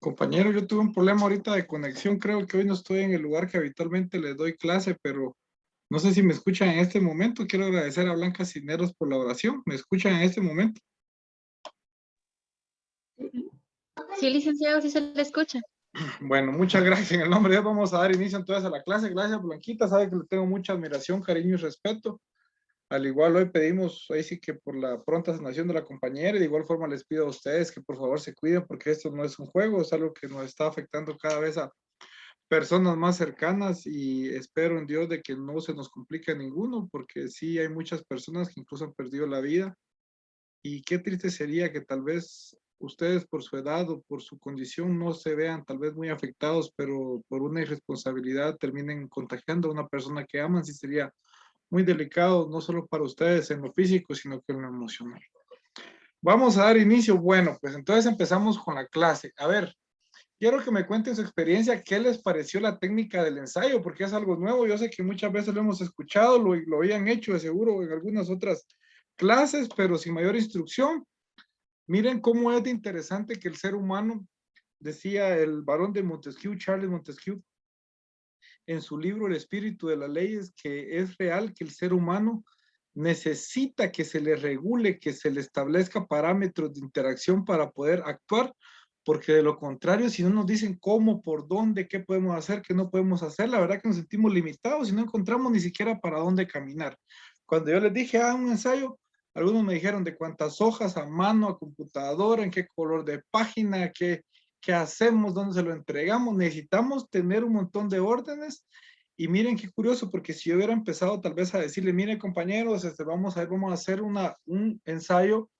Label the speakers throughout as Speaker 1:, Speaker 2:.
Speaker 1: Compañero, yo tuve un problema ahorita de conexión. Creo que hoy no estoy en el lugar que habitualmente les doy clase, pero no sé si me escuchan en este momento. Quiero agradecer a Blanca Cisneros por la oración. ¿Me escuchan en este momento?
Speaker 2: Sí, licenciado, sí se le escucha.
Speaker 1: Bueno, muchas gracias. En el nombre de Dios vamos a dar inicio entonces a la clase. Gracias, Blanquita. Sabe que le tengo mucha admiración, cariño y respeto. Al igual hoy pedimos, ahí sí que por la pronta sanación de la compañera, y de igual forma les pido a ustedes que por favor se cuiden porque esto no es un juego, es algo que nos está afectando cada vez a personas más cercanas y espero en Dios de que no se nos complique a ninguno, porque sí hay muchas personas que incluso han perdido la vida y qué triste sería que tal vez ustedes por su edad o por su condición no se vean tal vez muy afectados, pero por una irresponsabilidad terminen contagiando a una persona que aman, sí sería muy delicado, no solo para ustedes en lo físico, sino que en lo emocional. Vamos a dar inicio. Bueno, pues entonces empezamos con la clase. A ver, quiero que me cuenten su experiencia, qué les pareció la técnica del ensayo, porque es algo nuevo. Yo sé que muchas veces lo hemos escuchado, lo habían hecho de seguro en algunas otras clases, pero sin mayor instrucción. Miren cómo es de interesante que el ser humano, decía el varón de Montesquieu, Charles Montesquieu, en su libro El espíritu de las leyes, que es real que el ser humano necesita que se le regule, que se le establezca parámetros de interacción para poder actuar, porque de lo contrario, si no nos dicen cómo, por dónde, qué podemos hacer, qué no podemos hacer, la verdad que nos sentimos limitados y no encontramos ni siquiera para dónde caminar. Cuando yo les dije, un ensayo, algunos me dijeron de cuántas hojas, a mano, a computadora, en qué color de página, qué hacemos, dónde se lo entregamos. Necesitamos tener un montón de órdenes. Y miren qué curioso, porque si yo hubiera empezado tal vez a decirle, miren compañeros, vamos a hacer un ensayo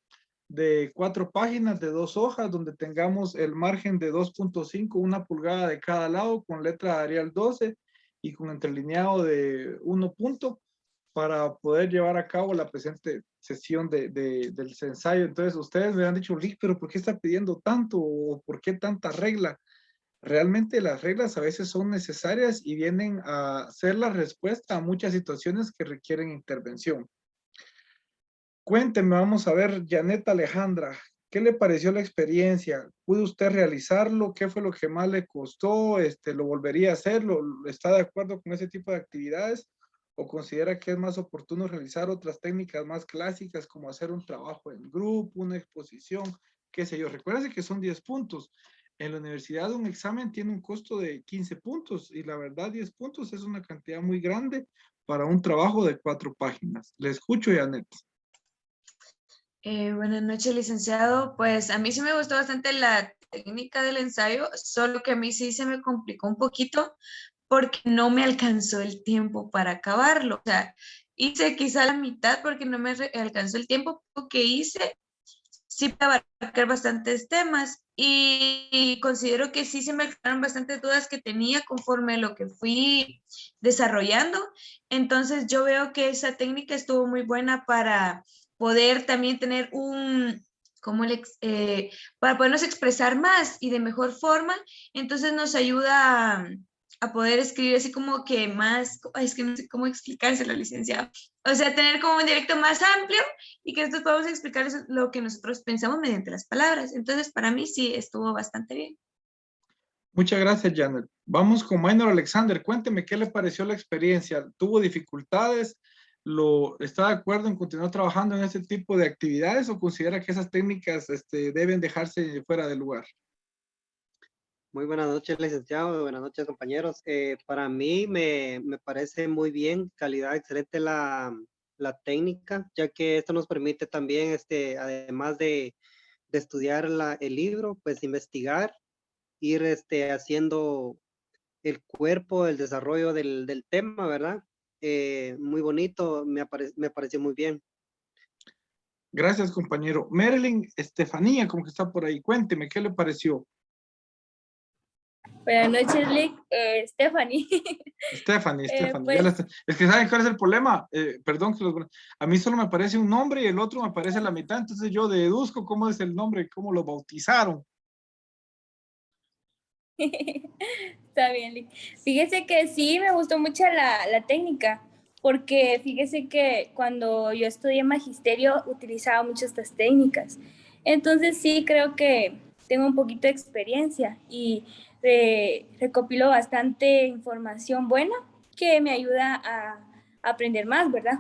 Speaker 1: de 4 páginas, de 2 hojas, donde tengamos el margen de 2.5, 1 pulgada de cada lado, con letra Arial 12 y con entrelineado de 1 punto, para poder llevar a cabo la presente sesión del ensayo. Entonces, ustedes me han dicho, Rick, pero ¿por qué está pidiendo tanto? ¿O por qué tanta regla? Realmente las reglas a veces son necesarias y vienen a ser la respuesta a muchas situaciones que requieren intervención. Cuénteme, vamos a ver, Janet Alejandra, ¿qué le pareció la experiencia? ¿Pudo usted realizarlo? ¿Qué fue lo que más le costó? ¿Lo volvería a hacer? ¿Está de acuerdo con ese tipo de actividades? ¿O considera que es más oportuno realizar otras técnicas más clásicas como hacer un trabajo en grupo, una exposición, qué sé yo? Recuérdense que son 10 puntos. En la universidad un examen tiene un costo de 15 puntos y la verdad 10 puntos es una cantidad muy grande para un trabajo de 4 páginas. Le escucho, Janet.
Speaker 3: Buenas noches, licenciado. Pues a mí sí me gustó bastante la técnica del ensayo, solo que a mí sí se me complicó un poquito porque no me alcanzó el tiempo para acabarlo. O sea, hice quizá la mitad porque no me alcanzó el tiempo que hice. Sí para abarcar bastantes temas y considero que sí se me aclararon bastantes dudas que tenía conforme lo que fui desarrollando. Entonces yo veo que esa técnica estuvo muy buena para poder también tener para podernos expresar más y de mejor forma. Entonces nos ayuda a poder escribir así como que más, es que no sé cómo explicárselo, licenciado. O sea, tener como un directo más amplio y que nosotros podamos explicar lo que nosotros pensamos mediante las palabras. Entonces, para mí sí estuvo bastante bien.
Speaker 1: Muchas gracias, Janet. Vamos con Minor Alexander. Cuénteme qué le pareció la experiencia. ¿Tuvo dificultades? ¿Está de acuerdo en continuar trabajando en este tipo de actividades o considera que esas técnicas deben dejarse fuera del lugar?
Speaker 4: Muy buenas noches, licenciado. Buenas noches, compañeros. Para mí me parece muy bien, calidad excelente la técnica, ya que esto nos permite también, además de estudiar el libro, pues investigar, ir haciendo el cuerpo, el desarrollo del tema, ¿verdad? Muy bonito, me pareció muy bien.
Speaker 1: Gracias, compañero. Marilyn Estefanía, como que está por ahí. Cuénteme, ¿qué le pareció?
Speaker 5: Buenas noches, Lick. Stephanie.
Speaker 1: Stephanie.
Speaker 5: Pues,
Speaker 1: Es que ¿saben cuál es el problema? Perdón, a mí solo me aparece un nombre y el otro me aparece a la mitad, entonces yo deduzco cómo es el nombre, cómo lo bautizaron.
Speaker 5: está bien, Lick. Fíjese que sí, me gustó mucho la técnica, porque fíjese que cuando yo estudié magisterio utilizaba mucho estas técnicas. Entonces sí, creo que tengo un poquito de experiencia y recopilo bastante información buena que me ayuda a aprender más, ¿verdad?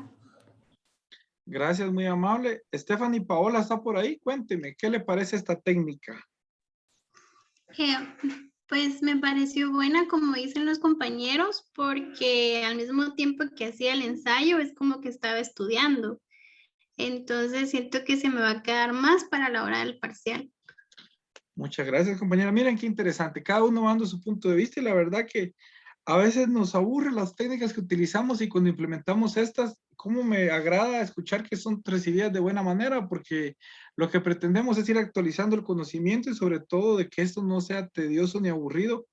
Speaker 1: Gracias, muy amable. Stephanie Paola está por ahí. Cuénteme, ¿qué le parece esta técnica?
Speaker 6: Eh, pues me pareció buena, como dicen los compañeros, porque al mismo tiempo que hacía el ensayo es como que estaba estudiando. Entonces siento que se me va a quedar más para la hora del parcial.
Speaker 1: Muchas gracias, compañera. Miren qué interesante. Cada uno va dando su punto de vista y la verdad que a veces nos aburre las técnicas que utilizamos y cuando implementamos estas, cómo me agrada escuchar que son recibidas de buena manera, porque lo que pretendemos es ir actualizando el conocimiento y sobre todo de que esto no sea tedioso ni aburrido.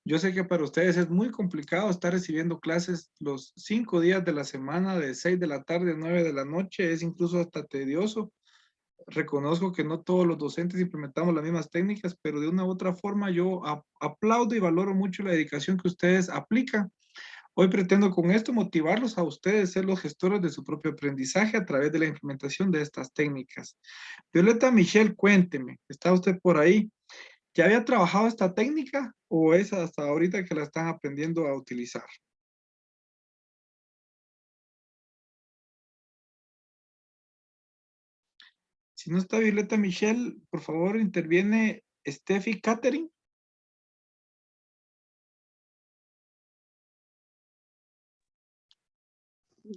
Speaker 1: Yo sé que para ustedes es muy complicado estar recibiendo clases los 5 días de la semana, de 6 de la tarde a 9 de la noche, es incluso hasta tedioso. Reconozco que no todos los docentes implementamos las mismas técnicas, pero de una u otra forma yo aplaudo y valoro mucho la dedicación que ustedes aplican. Hoy pretendo con esto motivarlos a ustedes ser los gestores de su propio aprendizaje a través de la implementación de estas técnicas. Violeta Michelle, cuénteme, ¿está usted por ahí? ¿Ya había trabajado esta técnica o es hasta ahorita que la están aprendiendo a utilizar? Si no está Violeta Michelle, por favor interviene Steffi Catherine.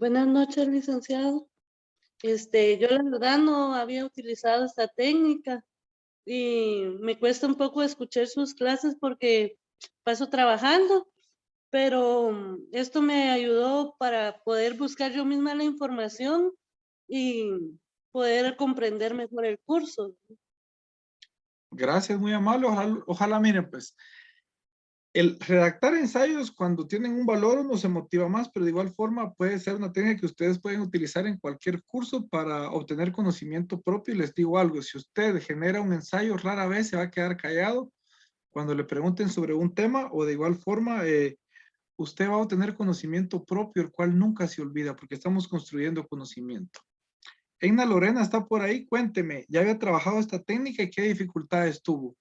Speaker 7: Buenas noches, licenciado. Yo la verdad no había utilizado esta técnica y me cuesta un poco escuchar sus clases porque paso trabajando, pero esto me ayudó para poder buscar yo misma la información y poder comprender mejor el curso.
Speaker 1: Gracias, muy amable. Ojalá, miren, pues, el redactar ensayos cuando tienen un valor uno se motiva más, pero de igual forma puede ser una técnica que ustedes pueden utilizar en cualquier curso para obtener conocimiento propio. Y les digo algo, si usted genera un ensayo, rara vez se va a quedar callado cuando le pregunten sobre un tema o de igual forma usted va a obtener conocimiento propio, el cual nunca se olvida porque estamos construyendo conocimiento. Eina Lorena está por ahí, cuénteme, ¿ya había trabajado esta técnica y qué dificultades tuvo?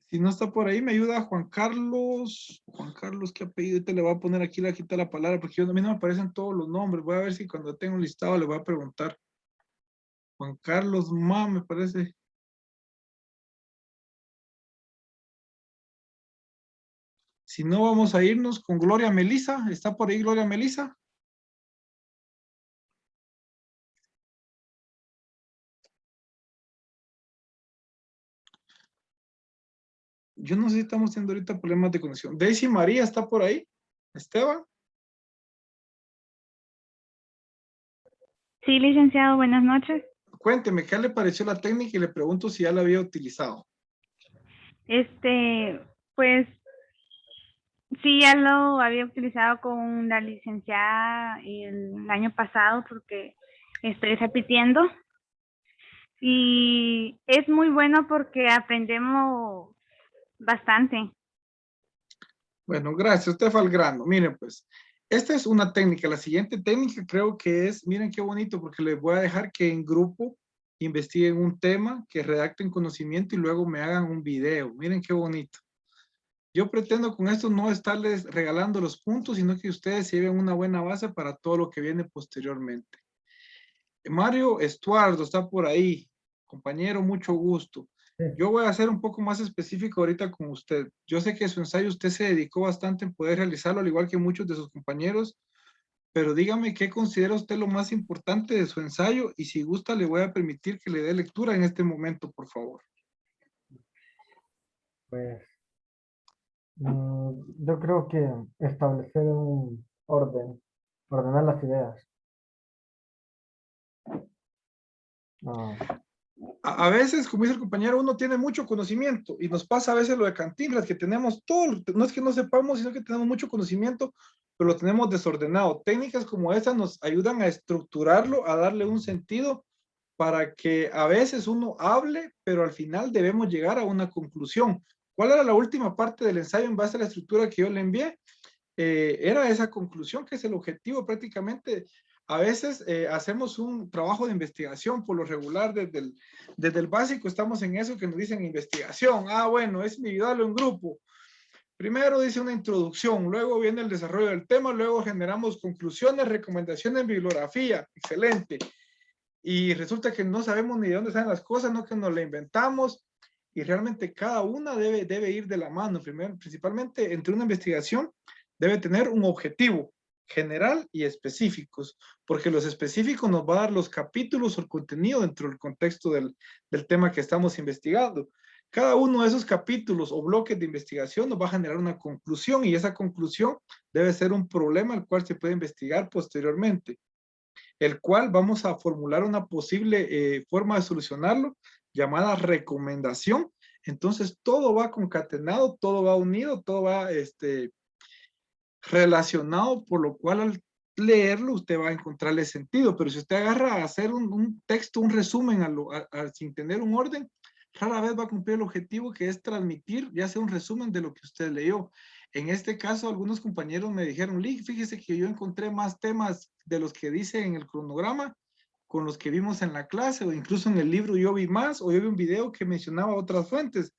Speaker 1: Si no está por ahí, me ayuda Juan Carlos. Juan Carlos, ¿qué apellido? Te le voy a poner aquí, le quita la palabra, porque a mí no me aparecen todos los nombres. Voy a ver si cuando tengo un listado le voy a preguntar. Juan Carlos me parece. Si no, vamos a irnos con Gloria Melisa. ¿Está por ahí Gloria Melisa? Yo no sé si estamos teniendo ahorita problemas de conexión. Daisy María está por ahí. Esteban.
Speaker 8: Sí, licenciado, buenas noches.
Speaker 1: Cuénteme, ¿qué le pareció la técnica? Y le pregunto si ya la había utilizado.
Speaker 8: Pues sí, ya lo había utilizado con la licenciada el año pasado porque estoy repitiendo. Y es muy bueno porque aprendemos bastante.
Speaker 1: Bueno, gracias. Usted fue al grano. Miren, pues, esta es una técnica. La siguiente técnica creo que es, miren qué bonito, porque les voy a dejar que en grupo investiguen un tema, que redacten conocimiento y luego me hagan un video. Miren qué bonito. Yo pretendo con esto no estarles regalando los puntos, sino que ustedes se lleven una buena base para todo lo que viene posteriormente. Mario Estuardo está por ahí. Compañero, mucho gusto. Yo voy a ser un poco más específico ahorita con usted. Yo sé que su ensayo usted se dedicó bastante en poder realizarlo, al igual que muchos de sus compañeros, pero dígame qué considera usted lo más importante de su ensayo y si gusta le voy a permitir que le dé lectura en este momento, por favor.
Speaker 9: Pues yo creo que establecer un orden, ordenar las ideas.
Speaker 1: A veces, como dice el compañero, uno tiene mucho conocimiento y nos pasa a veces lo de Cantinflas, que tenemos todo, no es que no sepamos, sino que tenemos mucho conocimiento, pero lo tenemos desordenado. Técnicas como estas nos ayudan a estructurarlo, a darle un sentido para que a veces uno hable, pero al final debemos llegar a una conclusión. ¿Cuál era la última parte del ensayo en base a la estructura que yo le envié? Era esa conclusión, que es el objetivo prácticamente. A veces hacemos un trabajo de investigación por lo regular desde el básico, estamos en eso que nos dicen investigación. Ah, bueno, es individual o en grupo. Primero dice una introducción, luego viene el desarrollo del tema, luego generamos conclusiones, recomendaciones, bibliografía. Excelente. Y resulta que no sabemos ni de dónde salen las cosas, no que nos la inventamos, y realmente cada una debe ir de la mano. Primero, principalmente entre una investigación debe tener un objetivo general y específicos, porque los específicos nos va a dar los capítulos o el contenido dentro del contexto del tema que estamos investigando. Cada uno de esos capítulos o bloques de investigación nos va a generar una conclusión, y esa conclusión debe ser un problema al cual se puede investigar posteriormente, el cual vamos a formular una posible forma de solucionarlo llamada recomendación. Entonces todo va concatenado, todo va unido, todo va relacionado, por lo cual al leerlo usted va a encontrarle sentido. Pero si usted agarra a hacer un texto, un resumen sin tener un orden, rara vez va a cumplir el objetivo, que es transmitir ya sea un resumen de lo que usted leyó. En este caso, algunos compañeros me dijeron, Lee, fíjese que yo encontré más temas de los que dice en el cronograma con los que vimos en la clase, o incluso en el libro yo vi más, o yo vi un video que mencionaba otras fuentes.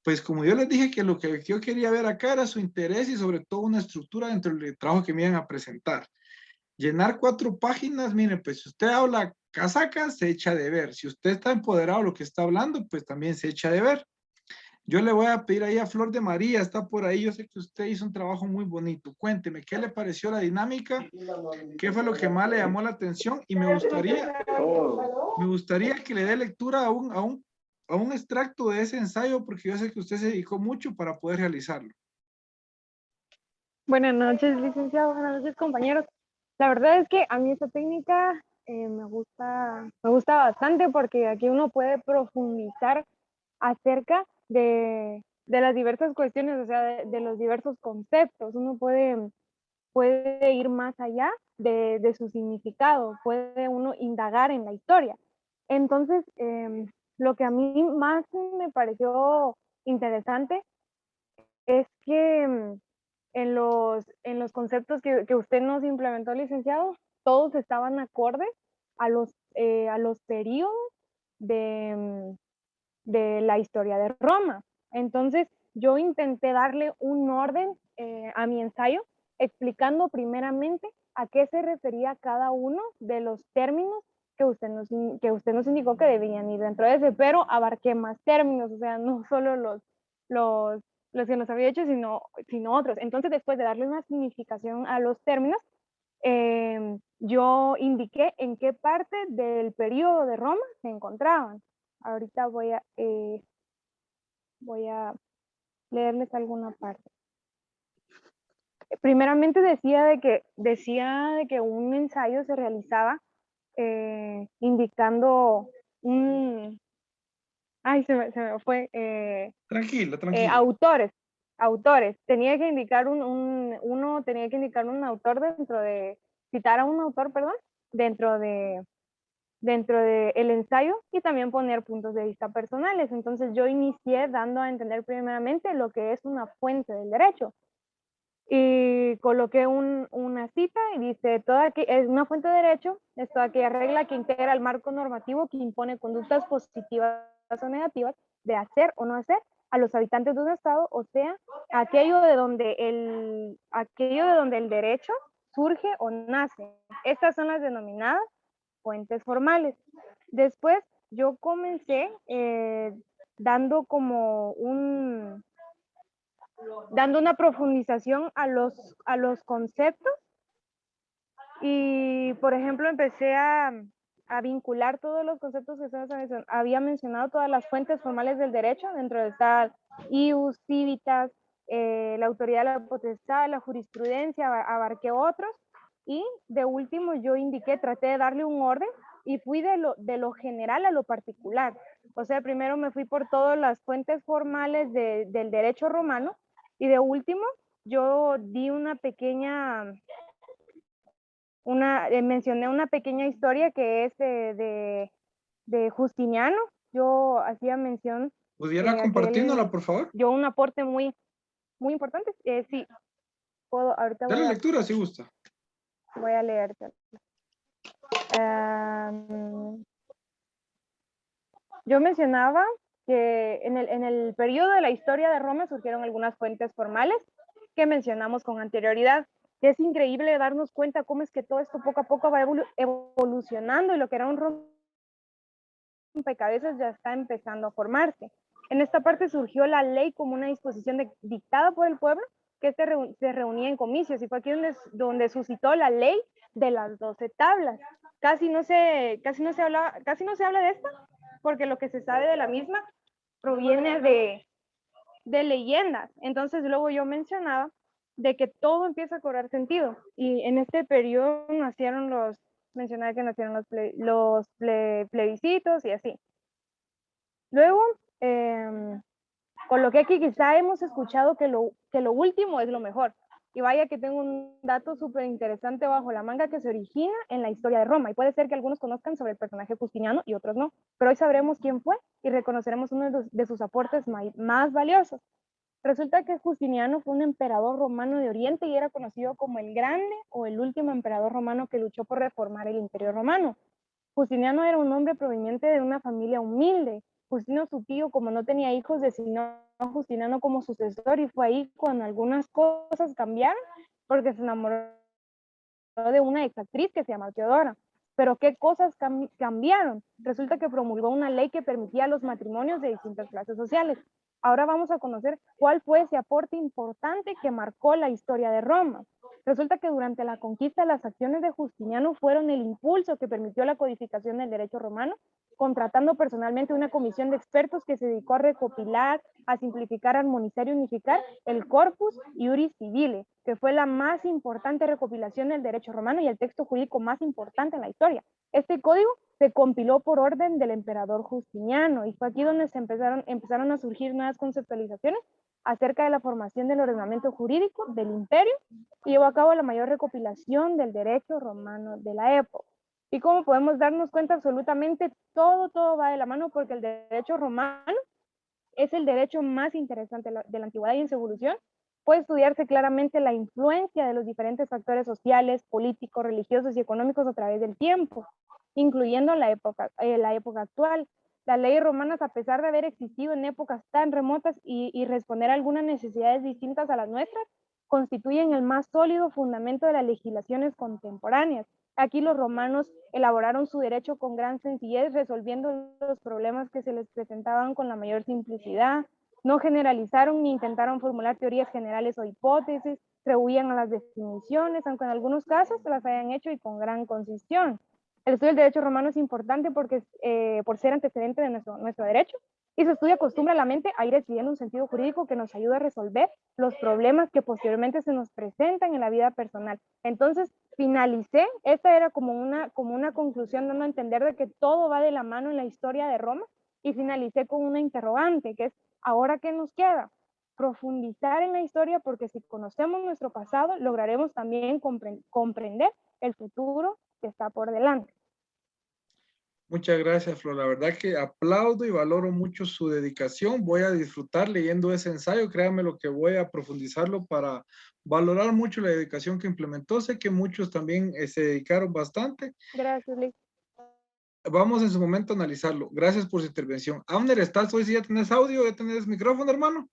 Speaker 1: Pues como yo les dije que lo que yo quería ver acá era su interés y sobre todo una estructura dentro del trabajo que me iban a presentar. Llenar 4 páginas, miren, pues si usted habla casaca, se echa de ver. Si usted está empoderado de lo que está hablando, pues también se echa de ver. Yo le voy a pedir ahí a Flor de María, está por ahí, yo sé que usted hizo un trabajo muy bonito. Cuénteme, ¿qué le pareció la dinámica? ¿Qué fue lo que más le llamó la atención? Y me gustaría que le dé lectura a un extracto de ese ensayo, porque yo sé que usted se dedicó mucho para poder realizarlo.
Speaker 10: Buenas noches, licenciado. Buenas noches, compañeros. La verdad es que a mí esta técnica me gusta bastante, porque aquí uno puede profundizar acerca de las diversas cuestiones, o sea, de los diversos conceptos. Uno puede ir más allá de su significado, puede uno indagar en la historia. Entonces, lo que a mí más me pareció interesante es que en los conceptos que usted nos implementó, licenciado, todos estaban acordes a los periodos de la historia de Roma. Entonces, yo intenté darle un orden a mi ensayo, explicando primeramente a qué se refería cada uno de los términos que usted nos indicó que debían ir dentro de ese, pero abarqué más términos, o sea, no solo los que nos había hecho, sino otros. Entonces, después de darle una significación a los términos, yo indiqué en qué parte del periodo de Roma se encontraban. Ahorita voy a leerles alguna parte. Primeramente decía de que un ensayo se realizaba indicando un... Ay, se me fue.
Speaker 1: Tranquila.
Speaker 10: Autores. Tenía que indicar uno tenía que indicar un autor citar a un autor, perdón, dentro de el ensayo, y también poner puntos de vista personales. Entonces yo inicié dando a entender primeramente lo que es una fuente del derecho. Y coloqué una cita y dice, es una fuente de derecho, es toda aquella regla que integra el marco normativo que impone conductas positivas o negativas de hacer o no hacer a los habitantes de un estado, o sea, aquello de donde el derecho surge o nace. Estas son las denominadas fuentes formales. Después yo comencé dando una profundización a los conceptos, y por ejemplo empecé a vincular todos los conceptos que ustedes había mencionado, todas las fuentes formales del derecho, dentro de esta ius, civitas, la autoridad de la potestad, la jurisprudencia, abarqué otros, y de último yo traté de darle un orden, y fui de lo general a lo particular. O sea, primero me fui por todas las fuentes formales del derecho romano, y de último yo di mencioné una pequeña historia que es de Justiniano. Yo hacía mención
Speaker 1: ¿Pudiera
Speaker 10: aquel-
Speaker 1: compartirnosla, por favor?
Speaker 10: dio un aporte muy, muy importante. Sí, puedo, ahorita
Speaker 1: De la lectura, si gusta.
Speaker 10: voy a leerte. Yo mencionaba que en el periodo de la historia de Roma surgieron algunas fuentes formales que mencionamos con anterioridad. Que es increíble darnos cuenta cómo es que todo esto poco a poco va evolucionando y lo que era un rompecabezas ya está empezando a formarse. En esta parte surgió la ley como una disposición dictada por el pueblo que se reunía en comicios y fue aquí donde suscitó la ley de las 12 tablas. Casi no se habla de esta porque lo que se sabe de la misma proviene de leyendas. Entonces luego yo mencionaba de que todo empieza a cobrar sentido y en este periodo mencionaba que nacieron los plebiscitos y así. Luego, coloqué que quizá hemos escuchado que lo último es lo mejor. Y vaya que tengo un dato súper interesante bajo la manga que se origina en la historia de Roma. Y puede ser que algunos conozcan sobre el personaje Justiniano y otros no. Pero hoy sabremos quién fue y reconoceremos uno de sus aportes más valiosos. Resulta que Justiniano fue un emperador romano de Oriente y era conocido como el Grande o el último emperador romano que luchó por reformar el Imperio Romano. Justiniano era un hombre proveniente de una familia humilde. Justino, su tío, como no tenía hijos, designó a Justiniano como sucesor y fue ahí cuando algunas cosas cambiaron porque se enamoró de una exactriz que se llama Teodora. Pero ¿qué cosas cambiaron? Resulta que promulgó una ley que permitía los matrimonios de distintas clases sociales. Ahora vamos a conocer cuál fue ese aporte importante que marcó la historia de Roma. Resulta que durante la conquista las acciones de Justiniano fueron el impulso que permitió la codificación del derecho romano, contratando personalmente una comisión de expertos que se dedicó a recopilar, a simplificar, armonizar y unificar el Corpus Iuris Civile, que fue la más importante recopilación del derecho romano y el texto jurídico más importante en la historia. Este código se compiló por orden del emperador Justiniano y fue aquí donde empezaron a surgir nuevas conceptualizaciones acerca de la formación del ordenamiento jurídico del imperio y llevó a cabo la mayor recopilación del derecho romano de la época. Y como podemos darnos cuenta, absolutamente todo va de la mano porque el derecho romano es el derecho más interesante de la antigüedad y en su evolución puede estudiarse claramente la influencia de los diferentes factores sociales, políticos, religiosos y económicos a través del tiempo, incluyendo la época actual. Las leyes romanas, a pesar de haber existido en épocas tan remotas y responder a algunas necesidades distintas a las nuestras, constituyen el más sólido fundamento de las legislaciones contemporáneas. Aquí los romanos elaboraron su derecho con gran sencillez, resolviendo los problemas que se les presentaban con la mayor simplicidad. No generalizaron ni intentaron formular teorías generales o hipótesis, rehuían a las definiciones, aunque en algunos casos las hayan hecho y con gran concisión. El estudio del derecho romano es importante porque, por ser antecedente de nuestro derecho, y su estudio acostumbra a la mente a ir decidiendo un sentido jurídico que nos ayuda a resolver los problemas que posteriormente se nos presentan en la vida personal. Entonces, finalicé, esta era como una conclusión dando a entender de que todo va de la mano en la historia de Roma y finalicé con una interrogante que es, ¿ahora qué nos queda? Profundizar en la historia porque si conocemos nuestro pasado lograremos también comprender el futuro que está por delante.
Speaker 1: Muchas gracias, Flor. La verdad que aplaudo y valoro mucho su dedicación. Voy a disfrutar leyendo ese ensayo. Créanme lo que voy a profundizarlo para valorar mucho la dedicación que implementó. Sé que muchos también se dedicaron bastante.
Speaker 10: Gracias, Liz.
Speaker 1: Vamos en su momento a analizarlo. Gracias por su intervención. Abner, ¿estás hoy? ¿Sí ya tenés audio? ¿Ya tenés micrófono, hermano?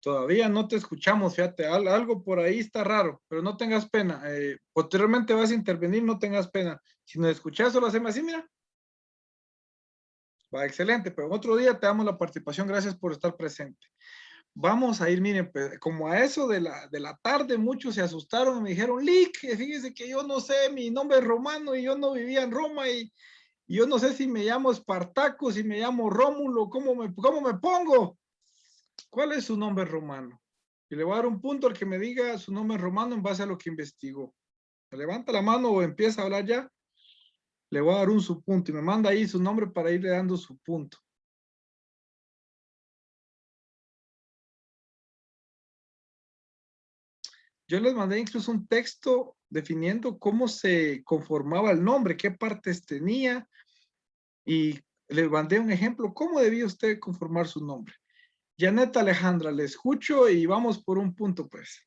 Speaker 1: Todavía no te escuchamos, fíjate, algo por ahí está raro, pero no tengas pena. Posteriormente vas a intervenir, no tengas pena. Si nos escuchas, solo hacemos así, mira. Va, excelente, pero otro día te damos la participación. Gracias por estar presente. Vamos a ir, miren, como a eso de la tarde, muchos se asustaron y me dijeron, Lick, fíjese que yo no sé, mi nombre es Romano y yo no vivía en Roma y yo no sé si me llamo Espartaco, si me llamo Rómulo, ¿cómo me pongo? ¿Cuál es su nombre romano? Y le voy a dar un punto al que me diga su nombre romano en base a lo que investigó. Se levanta la mano o empieza a hablar ya. Le voy a dar un subpunto y me manda ahí su nombre para irle dando su punto. Yo les mandé incluso un texto definiendo cómo se conformaba el nombre, qué partes tenía. y le mandé un ejemplo. ¿Cómo debía usted conformar su nombre? Janet Alejandra, le escucho y vamos por un punto, pues.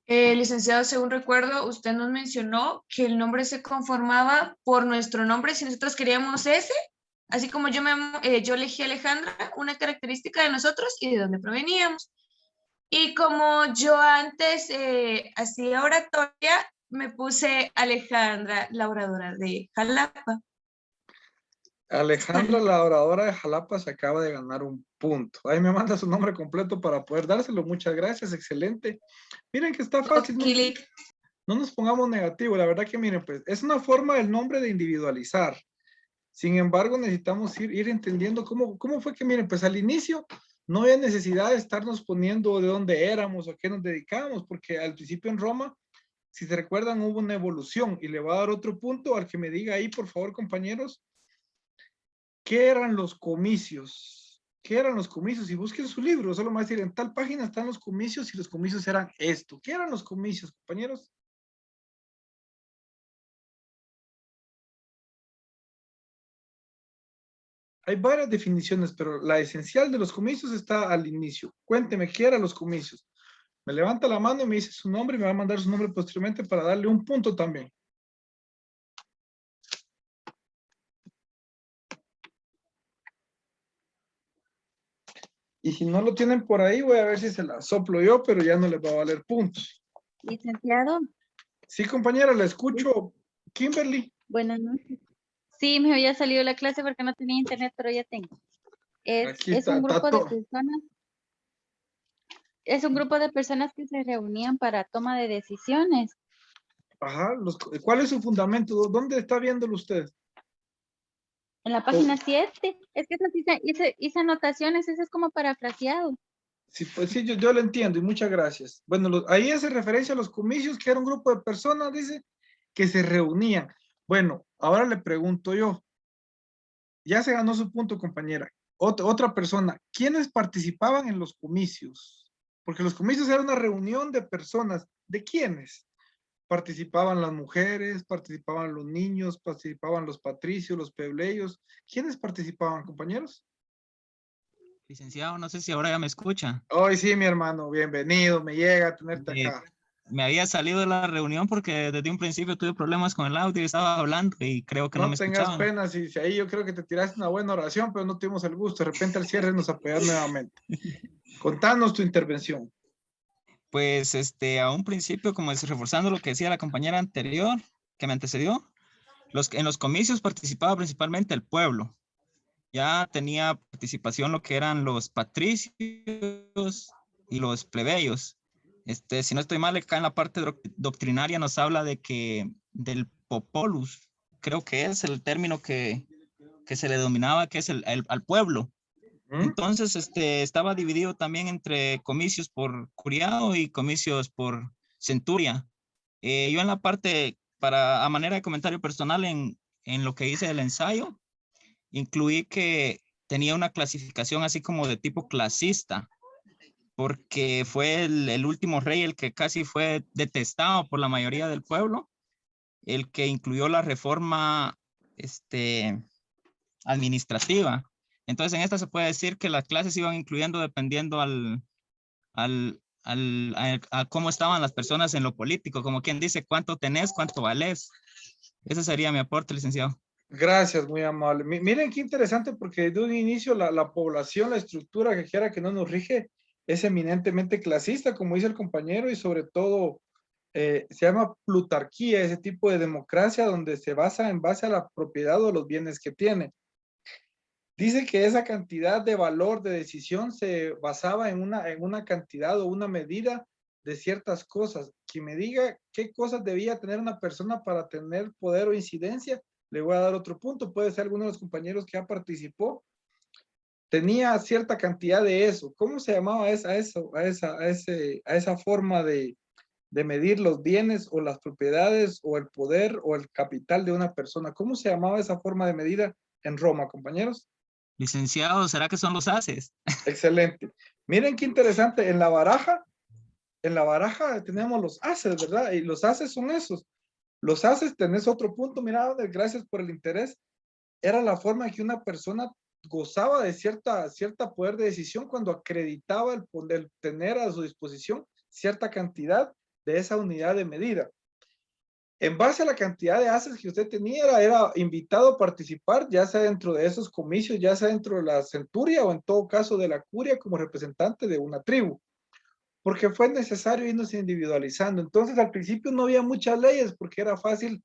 Speaker 3: Licenciado, según recuerdo, usted nos mencionó que el nombre se conformaba por nuestro nombre si nosotros queríamos ese, así como yo elegí Alejandra, una característica de nosotros y de dónde proveníamos. Y como yo antes hacía oratoria, me puse Alejandra, la oradora de Jalapa.
Speaker 1: Alejandra, la oradora de Jalapa, se acaba de ganar un punto. Ahí me manda su nombre completo para poder dárselo. Muchas gracias, excelente. Miren que está fácil. No nos pongamos negativo. La verdad que miren, pues es una forma del nombre de individualizar. Sin embargo, necesitamos ir entendiendo cómo fue que, miren, pues al inicio no había necesidad de estarnos poniendo de dónde éramos o a qué nos dedicábamos, porque al principio en Roma, si se recuerdan, hubo una evolución. Y le voy a dar otro punto al que me diga ahí, por favor, compañeros. ¿Qué eran los comicios? ¿Qué eran los comicios? Y busquen su libro, solo me va a decir, en tal página están los comicios y los comicios eran esto. ¿Qué eran los comicios, compañeros? Hay varias definiciones, pero la esencial de los comicios está al inicio. Cuénteme, ¿qué eran los comicios? Me levanta la mano y me dice su nombre y me va a mandar su nombre posteriormente para darle un punto también. Y si no lo tienen por ahí, voy a ver si se la soplo yo, pero ya no les va a valer puntos.
Speaker 2: Licenciado.
Speaker 1: Sí, compañera, la escucho. Kimberly.
Speaker 2: Buenas noches. Sí, me había salido la clase porque no tenía internet, pero ya tengo. Es un grupo de personas. Es un grupo de personas que se reunían para toma de decisiones.
Speaker 1: Ajá. ¿Cuál es su fundamento? ¿Dónde está viéndolo usted?
Speaker 2: En la página 7. Es que hice anotaciones, eso es como parafraseado.
Speaker 1: Sí, pues sí, yo lo entiendo y muchas gracias. Bueno, ahí hace referencia a los comicios, que era un grupo de personas, dice, que se reunían. Bueno, ahora le pregunto yo, ya se ganó su punto, compañera. Otra persona, ¿quiénes participaban en los comicios? Porque los comicios eran una reunión de personas. ¿De quiénes? Participaban las mujeres, participaban los niños, participaban los patricios, los plebeyos. ¿Quiénes participaban, compañeros?
Speaker 11: Licenciado, no sé si ahora ya me escucha.
Speaker 1: Hoy sí, mi hermano, bienvenido, me llega a tenerte acá.
Speaker 11: Me había salido de la reunión porque desde un principio tuve problemas con el audio y estaba hablando y creo que no me escuchaban.
Speaker 1: No tengas pena, si ahí yo creo que te tiraste una buena oración, pero no tuvimos el gusto. De repente al cierre nos apoyas nuevamente. Contanos tu intervención.
Speaker 11: Pues a un principio, como es reforzando lo que decía la compañera anterior, que me antecedió, en los comicios participaba principalmente el pueblo. Ya tenía participación lo que eran los patricios y los plebeyos. Si no estoy mal, acá en la parte doctrinaria nos habla de que del popolus, creo que es el término que se le denominaba, que es al pueblo. Entonces, estaba dividido también entre comicios por curiado y comicios por centuria. Yo en la parte, a manera de comentario personal en lo que hice del ensayo, incluí que tenía una clasificación así como de tipo clasista, porque fue el último rey el que casi fue detestado por la mayoría del pueblo, el que incluyó la reforma administrativa. Entonces, en esta se puede decir que las clases iban incluyendo dependiendo a cómo estaban las personas en lo político, como quien dice, cuánto tenés, cuánto valés. Ese sería mi aporte, licenciado.
Speaker 1: Gracias, muy amable. Miren qué interesante, porque desde un inicio la población, la estructura que quiera que no nos rige, es eminentemente clasista, como dice el compañero, y sobre todo se llama plutarquía, ese tipo de democracia donde se basa en base a la propiedad o los bienes que tiene. Dice que esa cantidad de valor de decisión se basaba en una cantidad o una medida de ciertas cosas. Quien me diga qué cosas debía tener una persona para tener poder o incidencia, le voy a dar otro punto. Puede ser alguno de los compañeros que ya participó. Tenía cierta cantidad de eso. ¿Cómo se llamaba a esa forma de medir los bienes o las propiedades o el poder o el capital de una persona? ¿Cómo se llamaba esa forma de medida en Roma, compañeros?
Speaker 11: Licenciado, ¿será que son los haces?
Speaker 1: Excelente. Miren qué interesante. En la baraja tenemos los haces, ¿verdad? Y los haces son esos. Los haces, tenés otro punto, mira, gracias por el interés. era la forma en que una persona gozaba de cierta poder de decisión cuando acreditaba el poder tener a su disposición cierta cantidad de esa unidad de medida. En base a la cantidad de haces que usted tenía, era invitado a participar, ya sea dentro de esos comicios, ya sea dentro de la centuria o en todo caso de la curia como representante de una tribu, porque fue necesario irnos individualizando. Entonces al principio no había muchas leyes porque era fácil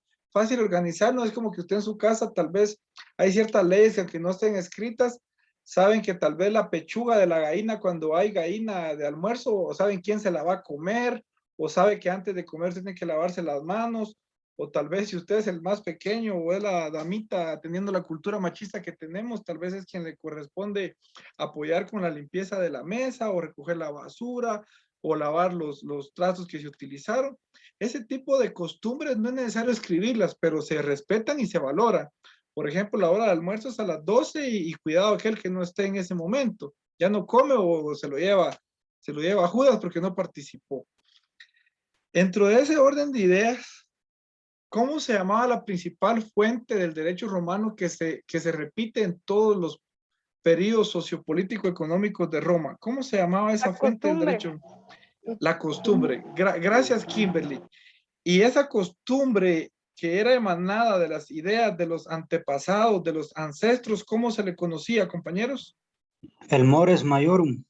Speaker 1: organizar, no es como que usted en su casa tal vez hay ciertas leyes que aunque no estén escritas, saben que tal vez la pechuga de la gallina cuando hay gallina de almuerzo, o saben quién se la va a comer, o sabe que antes de comer tiene que lavarse las manos, o tal vez si usted es el más pequeño o es la damita teniendo la cultura machista que tenemos, tal vez es quien le corresponde apoyar con la limpieza de la mesa o recoger la basura o lavar los trastos que se utilizaron. Ese tipo de costumbres no es necesario escribirlas, pero se respetan y se valoran. Por ejemplo, la hora de almuerzo es a las 12 y cuidado aquel que no esté en ese momento. Ya no come o se lo lleva a Judas porque no participó. Dentro de ese orden de ideas, ¿cómo se llamaba la principal fuente del derecho romano que se repite en todos los periodos sociopolítico-económicos de Roma? ¿Cómo se llamaba esa fuente del derecho? La costumbre. Gracias, Kimberly. Y esa costumbre que era emanada de las ideas de los antepasados, de los ancestros, ¿cómo se le conocía, compañeros?
Speaker 12: El mores maiorum.